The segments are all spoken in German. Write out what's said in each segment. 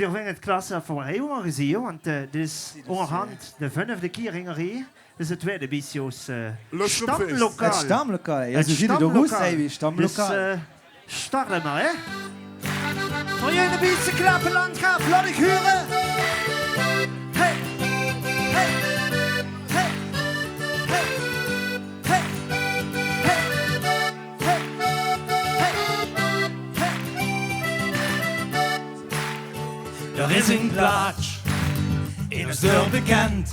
wir werden die Klasse verheuern sehen und das ist unterhand der 5. Kieringerie. Das ist der zweite bisschen Stammlokal. Het Stammlokal. Ja, Het so sieht Stammlokal. es aus, wie Stammlokal. Dus starten wir, hè? Voor jullie een beetje klappen, landgraaf, laat ik huren. Hey, hey, hey, hey, hey, hey, hey, hey. Er is een plaats in ons dorp bekend.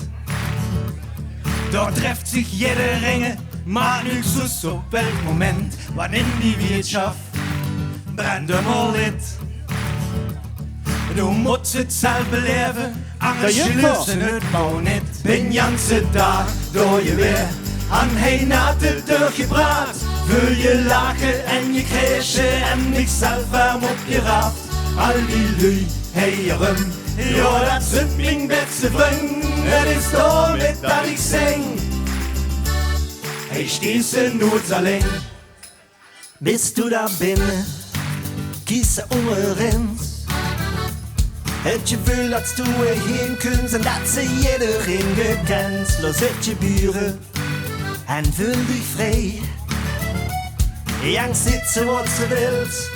Dort trefft sich jeder Ringe, maar Luxus op elk moment. Wanneer die Wirtschaft brennt mal lit. Du musst het zelf beleven, anders lösen het maar niet. Den ganze dag door je weer aan heen had het doorgebracht. Wil je lachen en je kreschen en ik zelf warm op je raft. Al die lui heieren, ja dat sind mijn beste vriend. Het is damit dat ik zing. Hey, stehst du nur allein? Bist du da binnen? Kies oorens. Het gevoel dat du heen kunt en dat ze iedereen gekend. Los het je buren en voel dich vrij. Jang zitten wat ze wilt,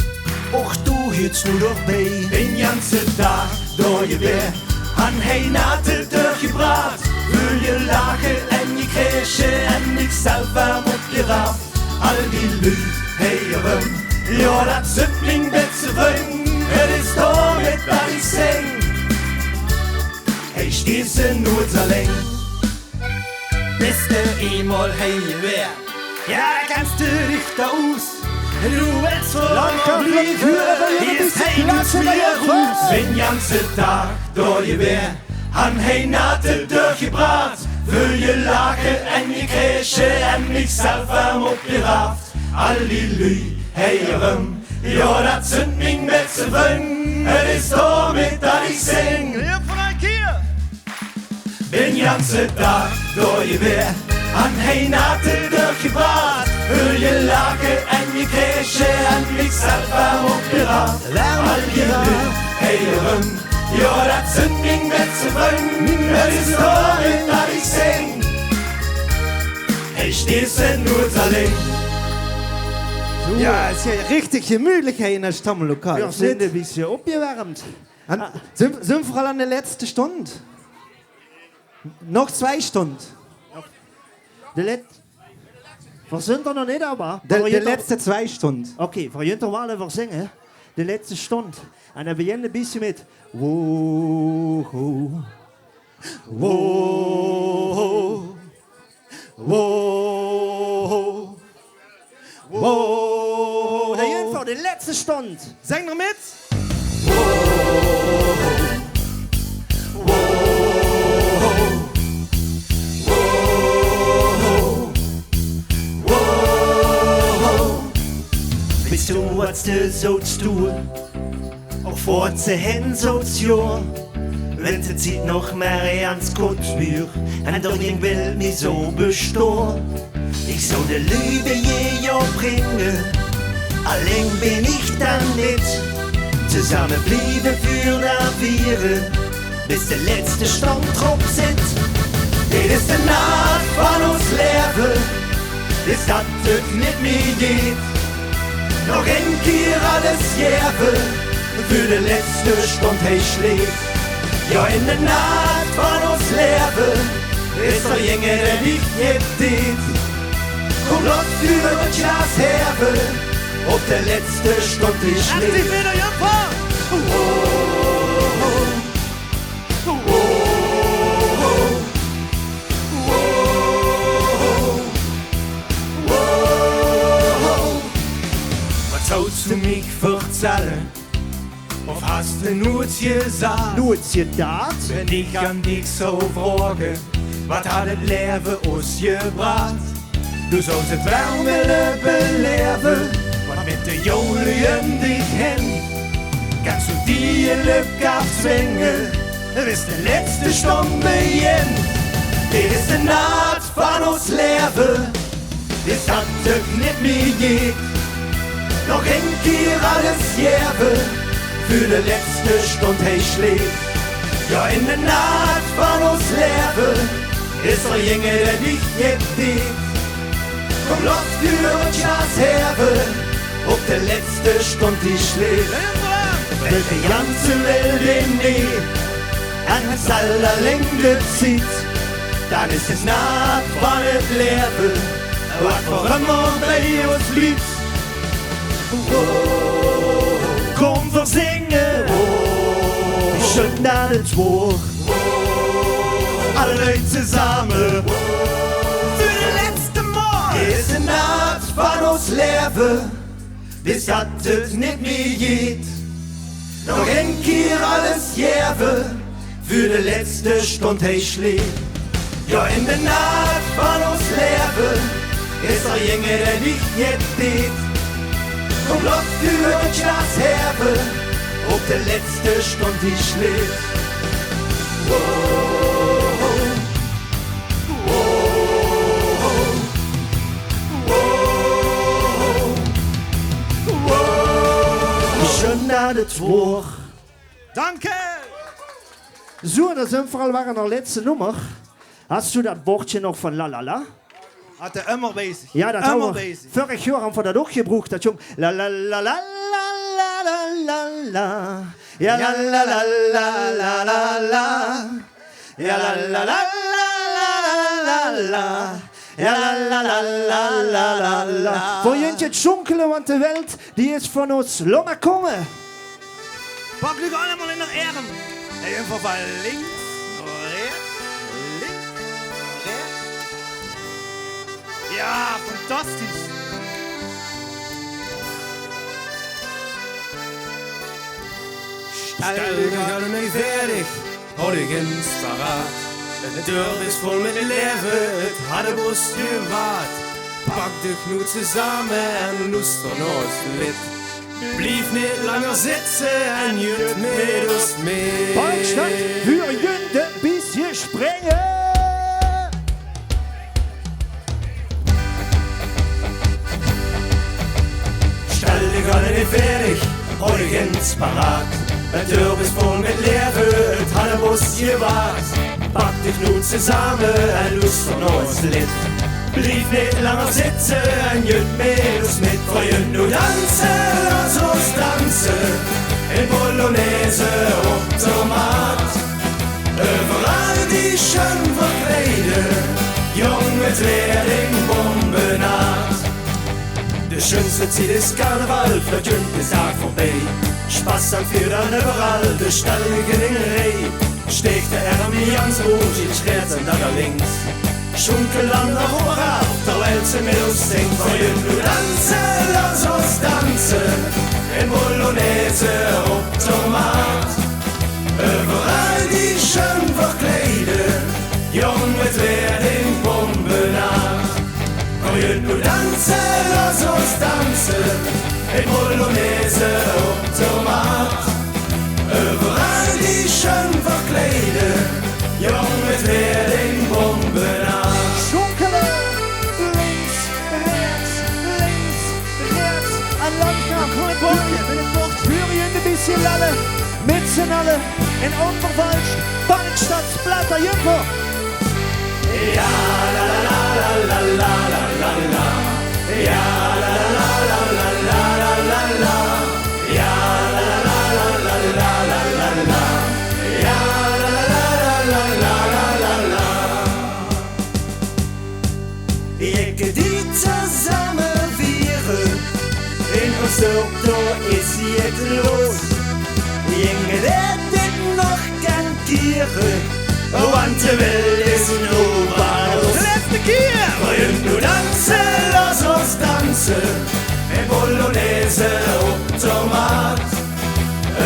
och du hütst nu doch bij. Den ganze dag door je weer aan heen had het doorgebracht. Wil je lachen en je kreschen en ik zelf warm op je raft. Al die lui heieren, ja dat sind mijn beste vriend. Het is damit dat ik zing. Hey, stehst du nur allein? Bist du eenmaal heen weer? Ja, da kannst du dich da aus. Du willst voran blijven, hier is heen niets meer goed. Den ganze Tag door je weer aan heen had het doorgebracht. Wil je lachen en je kreschen en ik zelf warm op je raft. Al die lui heieren, ja dat sind mijn beste vriend. Het is damit dat ik zing. Hier vanuit hier. Den ganze Tag door je weer aan heen had het doorgebracht. Wil je lachen en je kreschen en ik zelf warm op je raft. Al die lui heieren, ja dat sind mijn beste vriend. Het is damit dat ik zing. Hey, stehst du nur allein? Ja, es ist ja richtig gemütlich hier in der Stammlokal. Wir sind ein bisschen aufgewärmt. Sind wir alle an der letzten Stunde? Noch 2 Stunden. Wir sind da noch nicht, aber... Der letzte 2 Stunden. Okay, voor jullie wel even zingen. De laatste stond. En dan begin een beetje met... Wow, wow, wow, wow. Dat is voor de laatste stond. Zing nog met. Bist du was du sollst du? Auch vor zu hin sollst du? Wenn die Zeit noch mehr ans Gott spür, und doch ich will mich so bestehen. Ich soll die Liebe je Jahr bringen, allein bin ich dann nicht. Zusammen bleiben für Navieren, bis der letzte Stand drauf sitzt. Das ist die Nacht von uns Leben, bis das nicht mehr geht. Noch ein Kier alles Jährbe, für die letzte Stunde hey schlägt. Ja, in der Nacht von uns Leben, ist der Junge, der nicht geht. Komm los, über den Schlaf herbe, ob der letzte Stunde hey schlägt. Sollst du mich verzeihen? Of hast du nur gesagt? Nur Zitat? Wenn ich an dich so frage, was hat das Leben ausgebracht? Du sollst het wärme beleven, want mit der Jolien dich hin, kannst du dir Glück abzwingen, bis der letzte Stunde beginnt. Dit is de Nacht van ons leven, bis dat het niet meer geht. Noch ein Kier alles Jährbe, für die letzte Stunde hey schläft. Ja, in der Nacht von uns Leben ist er Junge, der dich jetzt sieht. Komm los für uns Jas Herbe, ob der letzte Stunde die schläft. Weil die ganze Welt in die ans allerlängste zieht, dann ist es Nacht von das Leben, was vor immer bei uns blieb. Oh, komm, wir singen, oh, schön alles Woch, oh, alle Leute zusammen, oh, für die letzte Mal ist die Nacht von uns Leben, bis hat es nicht mehr geht. Noch ein hier alles Jäwe, für die letzte Stunde hey schläft. Ja, in der Nacht von uns Leben ist er Junge, der dich jetzt sieht. Komm los für uns Jas Herbe, ob der letzte Stunde die schläft. Oh, oh, oh, oh, oh, oh. Schon na de Woch. Danke! So, das sind vor allem noch letzte Nummer. Hast du das Wortchen noch von La La La? Hat er immer bezig. Ja, das haben immer wir. bezig. Vorig Jahr haben wir das auch gebraucht. Das schon La La La La La La La La. Ja, La La La La La La La. Ja, La La La La La La. Ja, la la la la la la la. Voor jentje het zonkelen, want de Welt die is van ons. Laat maar komen. Pak jullie allemaal in de arm. Even van links, rechts, links, rechts. Ja, fantastisch. Stel je mee fertig, hou ik eens paraat. De deur is vol met leven, het hadden bos gewaard. Pak de knoet samen en luister naar het lied. Blijf niet langer zitten en jut met ons mee. Deutschland für Jünde bis hier springen. Stel dich alle niet fertig, hou ik eens paraat. De deur is vol met leven, het hadden bos gewaard. Pak de knoet samen en luister naar het lied. Blijf niet langer zitten en jut met ons met. Voor je nu dansen, laat ons dansen. In Polonaise op de maat. Overal die schön verkleden, jong met wedding bombenaat. De schönste Zeit ist Karneval, verjüngt ist Tag vorbei. Spaß am Führern überall, de stallige Dingerei. Steekt de arm Jans rond, je schreert en dan naar links. Schunkeland nach oben, der Welt mit uns singt. Voor je nu dansen, lass uns dansen. In Bolognese op Tomat. Überall die schön verkleden, jong met wedding bombenaat. Voor je nu dansen, lass uns dansen. In Bolognese op Tomat. Überall die schön verkleden, jong met wedding bombenaat. Schonkelen. Links, rechts, links, rechts. Een langzaam goed bochtje. Met een bocht für Jünde bis hier lallen. Mit z'n allen in onvervalst. Bankstadsplatter Jumbo. Ja, la la la la la la la la. Ja, la la la la la la la la. Ja, la la la la la la la la. Ja, la la la la la la la. Ik die zusammen vieren. In ons auto is het los. Jinge dit nog kan kieren. Want de Welt ist nur los. Letzte keer! Voor je nu dansen, lass ons dansen. In Bolognese op Tomat.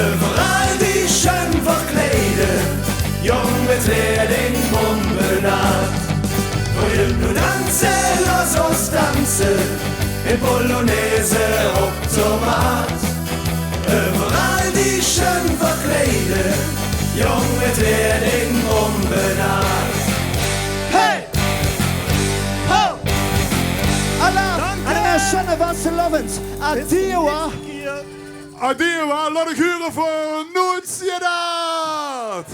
Overal die schön verkleden, jong met wedding bombenaat. Voor je nu dansen, lass ons dansen. In Bolognese op Tomat. Overal die schön verkleden, jong met wedding bombenaat. Hey! Ho! Allah, Danke. en een schöne Wasserlovens. Adieu. Adema, laat ik huren voor Noord-Siedad.